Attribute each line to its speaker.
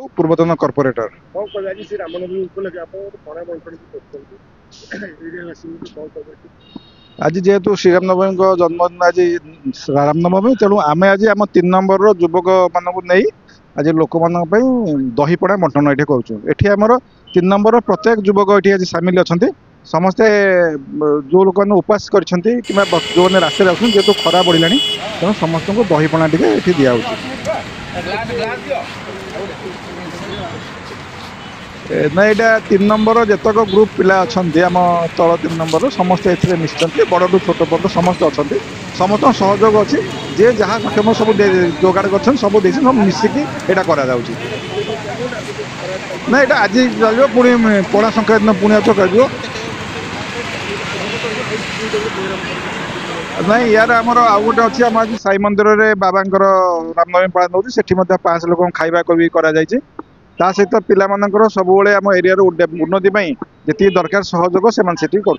Speaker 1: पूर्वतन कर्पोरेटर आज जेहेतु श्रीराम नवमी जन्मदिन आज रामनवमी तेणु आम आज आम 3 नंबर युवक मानक नहीं आज लोक मान दही पड़ा बंटन ये करमर 3 नंबर प्रत्येक युवक ये आज सामिल अच्छा समस्ते जो लोक मैंने उपास कर जो मैंने रास्ते जेहतु खरा बढ़ला तेणु समस्त को दही पଣା टे दिया ना यहाँ 3 नंबर जितक ग्रुप पिला अच्छा आम तल 3 नंबर समस्त ए मिशन बड़ छोट पर्यटन समस्त अच्छा समस्त सहयोग अच्छी जे जहाँ सक्षम सब जोगाड़ कर सब मिसिकी यहाँ करा ना यहाँ आज चलो पुणी पणा संक्रांति दिन पुणी कर नहीं यार आमर आउ गोटे अच्छी आम आज साई मंदिर में बाबा रामनवमी पालन होती 5 लोक खाଇବା ता सहित पिला सब आम एरिया उन्नति जी दरकार सहयोग से कर।